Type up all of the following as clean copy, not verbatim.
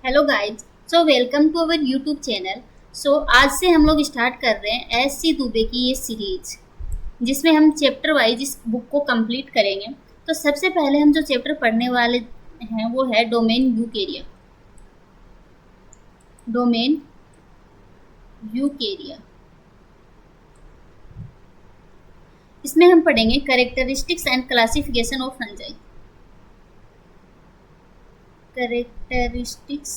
Hello guys. So welcome to our YouTube channel. आज से हम लोग स्टार्ट कर रहे हैं एस.सी. दुबे की ये सीरीज, जिसमें हम चैप्टर वाइज इस बुक को कंप्लीट करेंगे। तो सबसे पहले हम जो चैप्टर पढ़ने वाले हैं वो है डोमेन यूकेरिया। डोमेन यूकेरिया, इसमें हम पढ़ेंगे characteristics and classification of fungi. Characteristics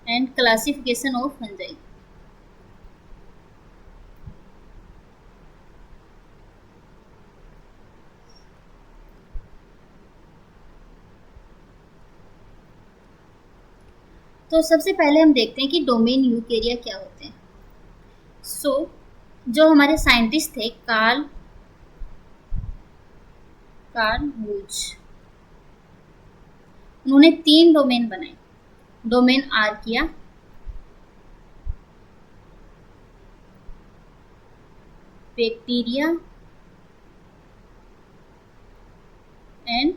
and classification of fungi. तो सबसे पहले हम देखते हैं कि डोमेन यूकेरिया क्या होते हैं। जो हमारे साइंटिस्ट थे कार्ल वुल्च, उन्होंने 3 डोमेन बनाए। Domain archaea, bacteria and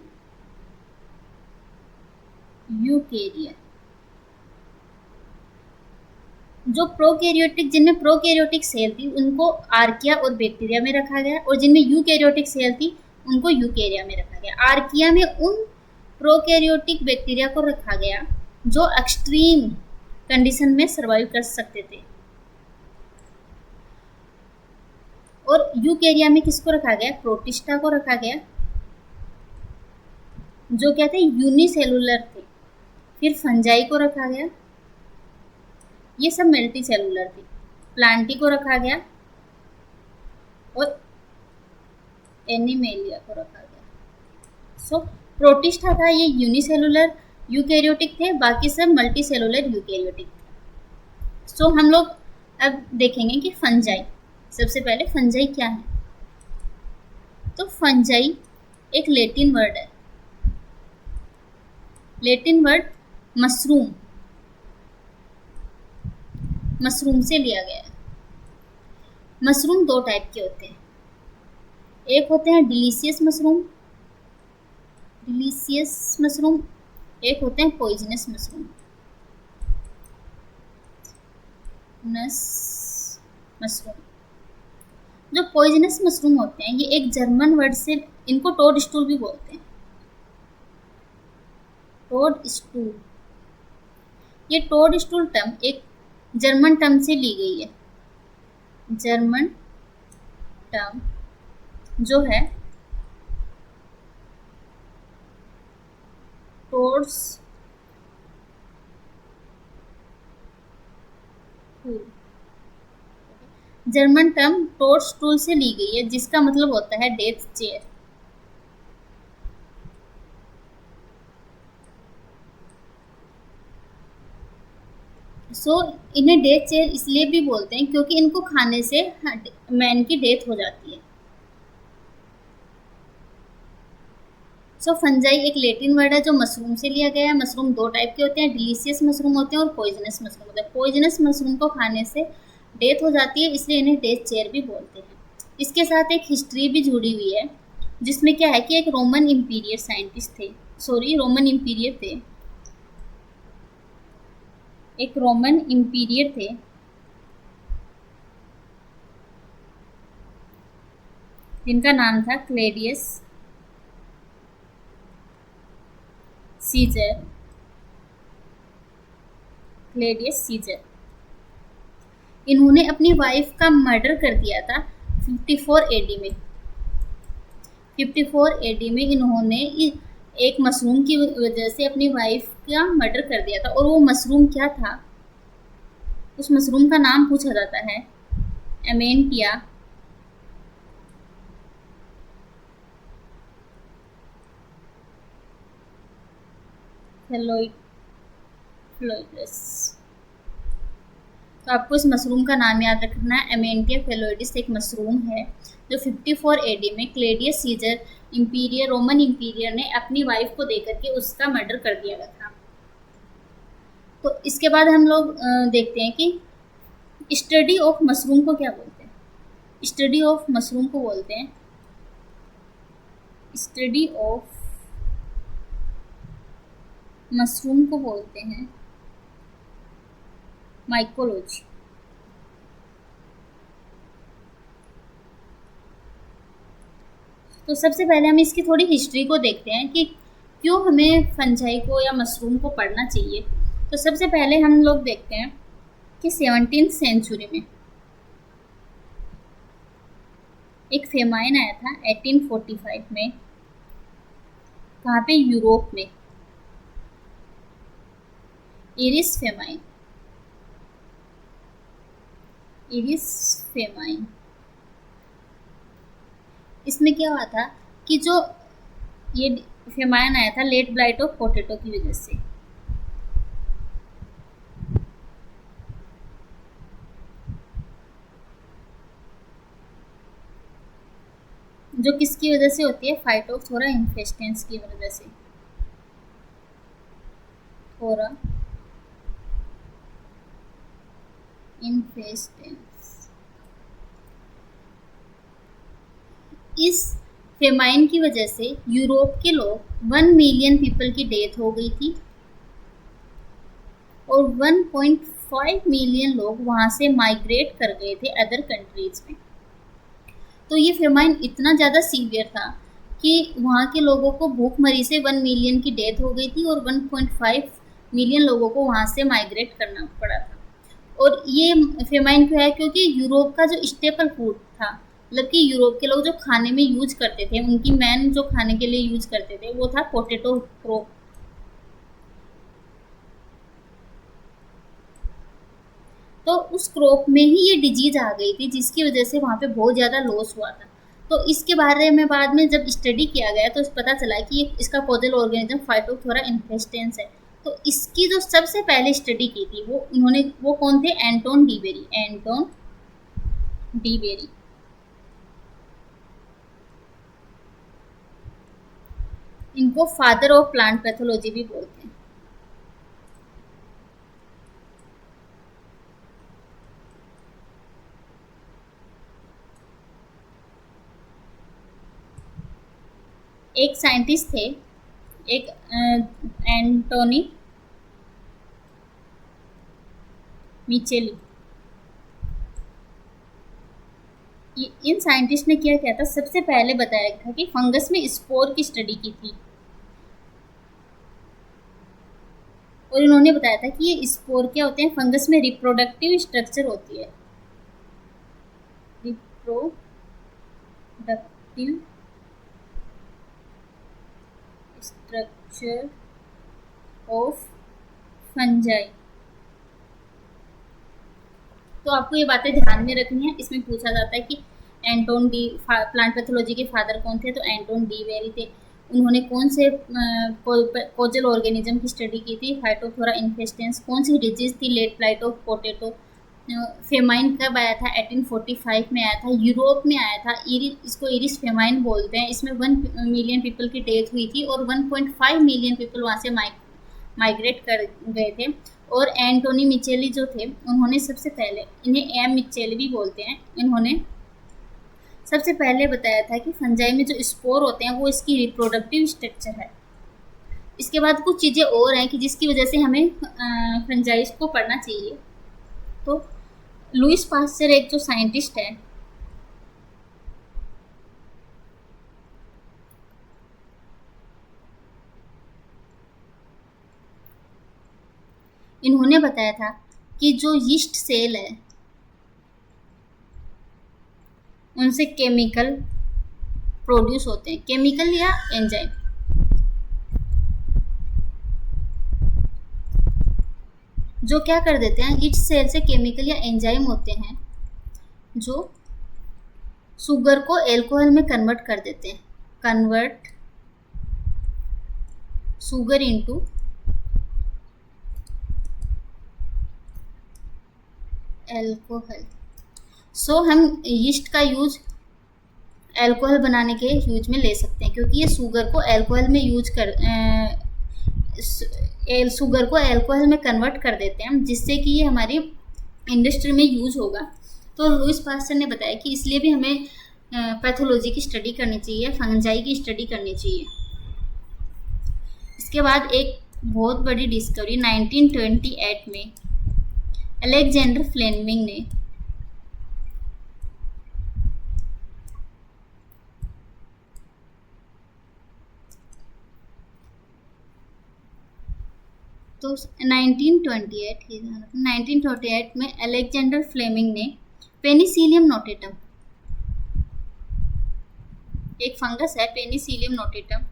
Eukarya. जो प्रोकैरियोटिक, जिनमें प्रोकैरियोटिक सेल थी उनको आर्किया और बैक्टीरिया में रखा गया, और जिनमें यूकैरियोटिक सेल थी उनको यूकेरिया में रखा गया। आर्किया में उन प्रोकैरियोटिक बैक्टीरिया को रखा गया जो एक्सट्रीम कंडीशन में सर्वाइव कर सकते थे, और यूकेरिया में किसको रखा गया? प्रोटिस्टा को रखा गया, जो क्या थे? यूनिसेलुलर थे। फिर फंजाई को रखा गया, ये सब मल्टी सेलुलर थी। प्लांटी को रखा गया और एनिमेलिया को रखा गया। प्रोटिस्टा था, ये यूनिसेलुलर यूकैरियोटिक थे, बाकी सब मल्टी सेलुलर यूकैरियोटिक थे। हम लोग अब देखेंगे कि फंजाई। सबसे पहले फंजाई क्या है? तो फंजाई एक लैटिन वर्ड है। लैटिन वर्ड मशरूम से लिया गया है। मशरूम 2 टाइप के होते हैं। एक होते हैं डिलीशियस मशरूम, एक होते हैं पॉइजनस मशरूम। जो पॉइजनस मशरूम होते हैं, ये एक जर्मन वर्ड से, इनको टोड स्टूल भी बोलते हैं। टोड स्टूल, ये टोड स्टूल टर्म एक जर्मन टर्म से ली गई है। जर्मन टर्म जो है टोड्स जर्मन टर्म टोडस्टूल से ली गई है, जिसका मतलब होता है डेथ चेयर। इन्हें डेथ चेयर इसलिए भी बोलते हैं क्योंकि इनको खाने से मैन की डेथ हो जाती है। फंजाई एक लैटिन वर्ड है जो मशरूम से लिया गया है। मशरूम 2 टाइप के होते हैं, डिलीशियस मशरूम होते हैं और पॉइजनस मशरूम होते हैं। पॉइजनस मशरूम को खाने से डेथ हो जाती है, इसलिए इन्हें डेथ चेयर भी बोलते हैं। इसके साथ एक हिस्ट्री भी जुड़ी हुई है, जिसमें क्या है कि एक रोमन इंपीरियर थे। एक रोमन इंपीरियर थे जिनका नाम था क्लेडियस सीजर। इन्होंने अपनी वाइफ का मर्डर कर दिया था 54 एडी में। 54 एडी में इन्होंने एक मशरूम की वजह से अपनी वाइफ का मर्डर कर दिया था, और वो मशरूम क्या था? उस मशरूम का नाम पूछा जाता है एमेंटिया फेलोइडिस। तो आपको इस मशरूम का नाम याद रखना है, एमेंटिया फेलोइडिस एक मशरूम है जो 54 एडी में क्लेडियस सीजर रोमन इंपीरियर ने अपनी वाइफ को देकर के उसका मर्डर कर दिया था। तो इसके बाद हम लोग देखते हैं कि स्टडी ऑफ मशरूम को क्या बोलते हैं। स्टडी ऑफ मशरूम को बोलते हैं स्टडी ऑफ मशरूम को बोलते हैं माइकोलॉजी। तो सबसे पहले हम इसकी थोड़ी हिस्ट्री को देखते हैं कि क्यों हमें फंजाई को या मशरूम को पढ़ना चाहिए। तो सबसे पहले हम लोग देखते हैं कि 17th सेंचुरी में एक फेमाइन आया था 1845 में। कहाँ पे? यूरोप में। Iris famine. Iris famine. इसमें क्या हुआ था कि जो ये फेमाइन आया था लेट ब्लाइट ऑफ पोटैटो की वजह से। जो किसकी वजह से होती है? फाइटोप्थोरा इन्फेस्टेंस की वजह से। थोरा इन्फेस्टेंस। इस फेमाइन की वजह से यूरोप के लोग 1 मिलियन पीपल की डेथ हो गई थी और 1.5 मिलियन लोग वहां से माइग्रेट कर गए थे अदर कंट्रीज में। तो ये फेमाइन इतना ज़्यादा सीवियर था कि वहाँ के लोगों को भूखमरी से 1 मिलियन की डेथ हो गई थी और 1.5 मिलियन लोगों को वहाँ से माइग्रेट करना पड़ा था। और ये फेमाइन क्यों है? क्योंकि यूरोप का जो स्टेपल फूड था, मतलब कि यूरोप के लोग जो खाने में यूज करते थे, उनकी मेन जो खाने के लिए यूज करते थे वो था पोटैटो क्रॉप। तो उस क्रॉप में ही ये डिजीज आ गई थी जिसकी वजह से वहाँ पे बहुत ज़्यादा लॉस हुआ था। तो इसके बारे में बाद में जब स्टडी किया गया तो पता चला कि इसका कॉजल ऑर्गेनिज्म फाइटोप्थोरा इन्फेस्टेंस है। तो इसकी जो सबसे पहले स्टडी की थी वो कौन थे? एंटोन डीबेरी। एंटोन डीबेरी। इनको फादर ऑफ प्लांट पैथोलॉजी भी बोलते हैं। एक साइंटिस्ट थे, एक एंटोनी मिचेली। इन साइंटिस्ट ने क्या किया था? सबसे पहले बताया था कि फंगस में स्पोर की स्टडी की थी और इन्होंने बताया था कि ये स्पोर क्या होते हैं? फंगस में रिप्रोडक्टिव स्ट्रक्चर होती है। Reproductive structure of fungi. तो आपको ये बातें ध्यान में रखनी है। इसमें पूछा जाता है कि एंटोन डी प्लांट पैथोलॉजी के फादर कौन थे? तो एंटोन डीबेरी थे। उन्होंने कौन से कोजल ऑर्गेनिज्म की स्टडी की थी? Phytophthora infestans. कौन सी डिजीज थी? Late blight of potato. Famine कब आया था? 1845 में आया था, यूरोप में आया था। इसको इरिस फेमाइन बोलते हैं। इसमें 1 मिलियन पीपल की डेथ हुई थी और 1.5 मिलियन पीपल वहाँ से माइग्रेट कर गए थे। और एंटोनी मिचेली जो थे, उन्होंने सबसे पहले, इन्हें एम मिचेली भी बोलते हैं, इन्होंने सबसे पहले बताया था कि फंजाई में जो स्पोर होते हैं वो इसकी रिप्रोडक्टिव स्ट्रक्चर है। इसके बाद कुछ चीज़ें और हैं कि जिसकी वजह से हमें फंजाई को पढ़ना चाहिए। तो लुइस पास्चर एक जो साइंटिस्ट है, इन्होंने बताया था कि जो यीस्ट सेल है उनसे केमिकल प्रोड्यूस होते हैं, केमिकल या एंजाइम। जो क्या कर देते हैं? यीस्ट सेल से केमिकल या एंजाइम होते हैं जो शुगर को एल्कोहल में कन्वर्ट कर देते हैं। Convert sugar into alcohol. So हम यीस्ट का यूज एल्कोहल बनाने के यूज में ले सकते हैं, क्योंकि ये शुगर को एल्कोहल में शुगर को एल्कोहल में कन्वर्ट कर देते हैं, जिससे कि ये हमारी इंडस्ट्री में यूज होगा। तो लुइस पास्चर ने बताया कि इसलिए भी हमें पैथोलॉजी की स्टडी करनी चाहिए, फंजाई की स्टडी करनी चाहिए। इसके बाद एक बहुत बड़ी डिस्कवरी 1928 में अलेक्जेंडर फ्लेमिंग ने तो 1928 में अलेक्जेंडर फ्लेमिंग ने पेनिसिलियम नोटेटम, एक फंगस है पेनिसिलियम नोटेटम,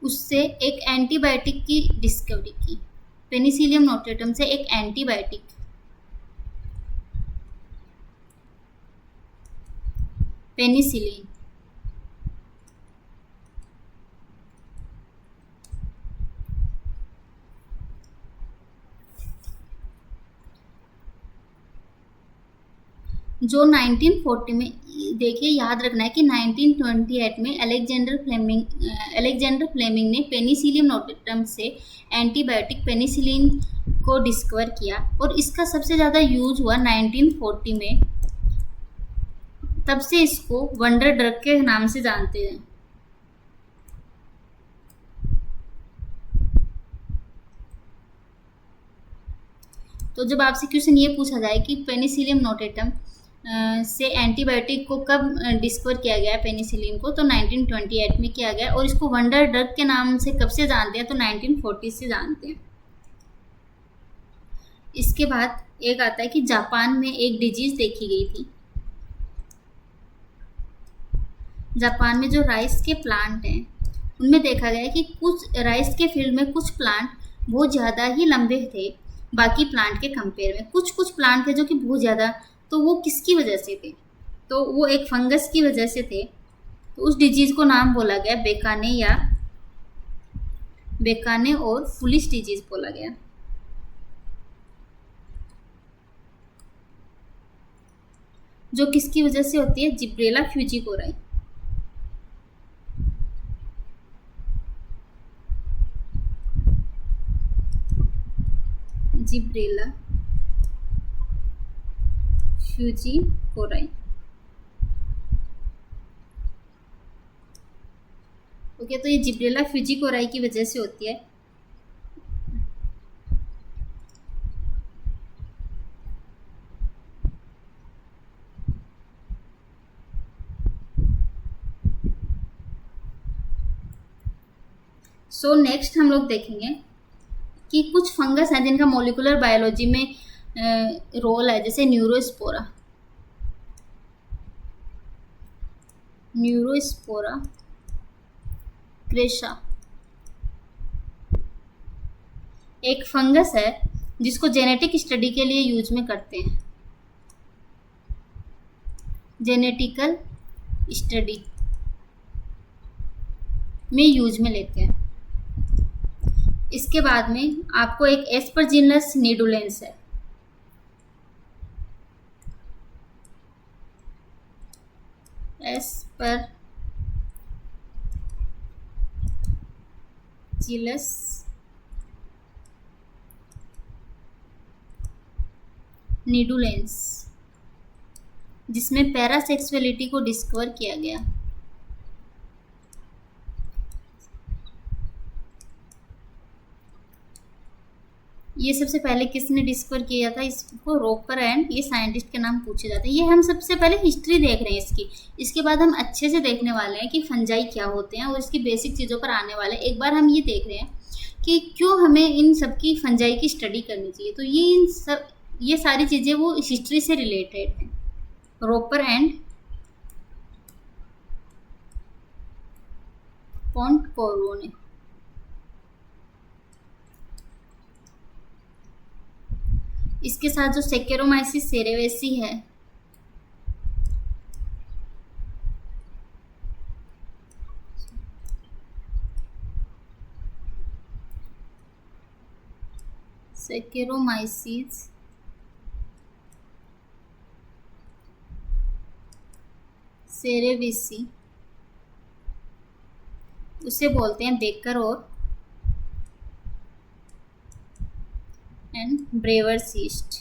उससे एक एंटीबायोटिक की डिस्कवरी की। पेनिसिलियम नोटेटम से एक एंटीबायोटिक, पेनिसिलिन। जो 1940 में, देखिए याद रखना है कि 1928 में अलेक्जेंडर फ्लेमिंग ने पेनिसिलियम नोटेटम से एंटीबायोटिक पेनिसिलिन को डिस्कवर किया और इसका सबसे ज़्यादा यूज हुआ 1940 में। तब से इसको वंडर ड्रग के नाम से जानते हैं। तो जब आपसे क्वेश्चन ये पूछा जाए कि पेनिसिलियम नोटेटम से एंटीबायोटिक को कब डिस्कवर किया गया है पेनिसिलिन को, तो 1928 में किया गया और इसको वंडर ड्रग के नाम से कब से जानते हैं, तो 1940 से जानते हैं। इसके बाद एक आता है कि जापान में एक डिजीज देखी गई थी। जापान में जो राइस के प्लांट हैं उनमें देखा गया कि कुछ राइस के फील्ड में कुछ प्लांट बहुत ज़्यादा ही लंबे थे बाकी प्लांट के कंपेयर में। कुछ प्लांट थे जो कि बहुत ज़्यादा, तो वो किसकी वजह से थे, तो वो एक फंगस की वजह से थे। तो उस डिजीज़ को नाम बोला गया बेकाने और फुलिश डिजीज बोला गया। जो किसकी वजह से होती है, जिब्रेला फ्यूजिकोराई। जिब्रेला फ्यूजिकोराई। ओके, तो ये जिब्रेला फ्यूजिकोराई की वजह से होती है। सो नेक्स्ट हम लोग देखेंगे कि कुछ फंगस हैं जिनका मॉलिक्यूलर बायोलॉजी में रोल है, जैसे न्यूरोस्पोरा क्रेशा एक फंगस है जिसको जेनेटिक स्टडी के लिए यूज में करते हैं, जेनेटिकल स्टडी में यूज में लेते हैं। इसके बाद में आपको एक एस्परजिलस निडुलेंस है। एस्परजिलस निडुलेंस, जिसमें पैरासेक्सुअलिटी को डिस्कवर किया गया। ये सबसे पहले किसने डिस्कवर किया था, इसको रोपर एंड, ये साइंटिस्ट के नाम पूछे जाते हैं। ये हम सबसे पहले हिस्ट्री देख रहे हैं इसकी। इसके बाद हम अच्छे से देखने वाले हैं कि फंजाई क्या होते हैं और इसकी बेसिक चीज़ों पर आने वाले हैं। एक बार हम ये देख रहे हैं कि क्यों हमें इन सब की फंजाई की स्टडी करनी चाहिए। तो ये सारी चीज़ें वो हिस्ट्री से रिलेटेड हैं। रोपर एंड पॉन्टकोरोने। इसके साथ जो सेकेरोमाइसिस सेरेवेसी है, सेकेरोमाइसिस सेरेवेसी, उसे बोलते हैं बेकर और एंड ब्रेवर सीस्ट।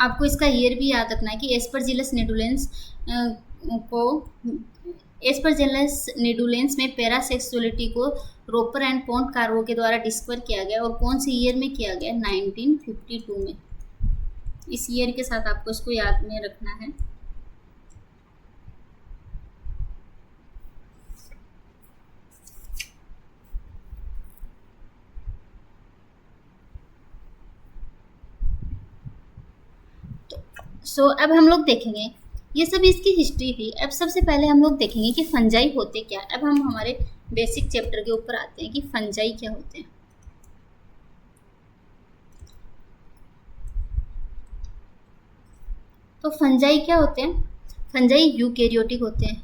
आपको इसका ईयर भी याद रखना है कि एस्परजिलस निडुलेंस को एस्परजिलस निडुलेंस में पैरासेक्सुअलिटी को रोपर एंड पोंट कार्वो के द्वारा डिस्कवर किया गया और कौन से ईयर में किया गया, 1952 में। इस ईयर के साथ आपको इसको याद में रखना है। सो अब हम लोग देखेंगे, ये सब इसकी हिस्ट्री थी। अब सबसे पहले हम लोग देखेंगे कि फंजाई होते क्या। अब हम हमारे बेसिक चैप्टर के ऊपर आते हैं कि फंजाई क्या होते हैं। तो फंजाई क्या होते हैं? फंजाई यूकेरियोटिक होते हैं।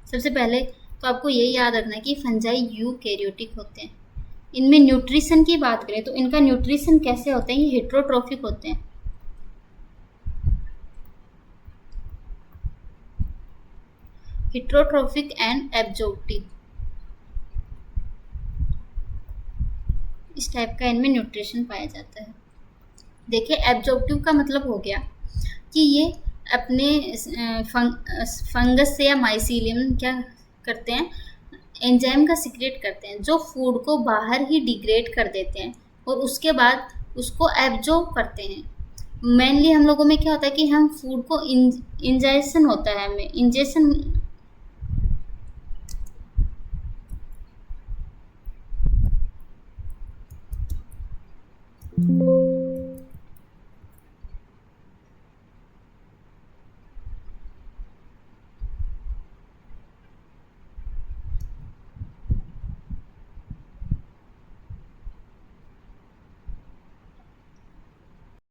सबसे पहले तो आपको ये याद रखना है कि फंजाई यूकेरियोटिक होते हैं। इनमें न्यूट्रिशन की बात करें तो इनका न्यूट्रिशन कैसे होते हैं? ये हेट्रोट्रोफिक होते हैं। हेट्रोट्रोफिक एंड एब्जॉर्प्टिव, इस टाइप का इनमें न्यूट्रिशन पाया जाता है। देखिए, एब्जॉर्प्टिव का मतलब हो गया कि ये अपने फंगस से या माइसीलियम क्या करते हैं, एंजाइम का सिक्रेट करते हैं जो फूड को बाहर ही डिग्रेड कर देते हैं और उसके बाद उसको एब्जॉर्ब करते हैं। मेनली हम लोगों में क्या होता है कि हम फूड को इंजेक्शन होता है, हमें इंजेक्शन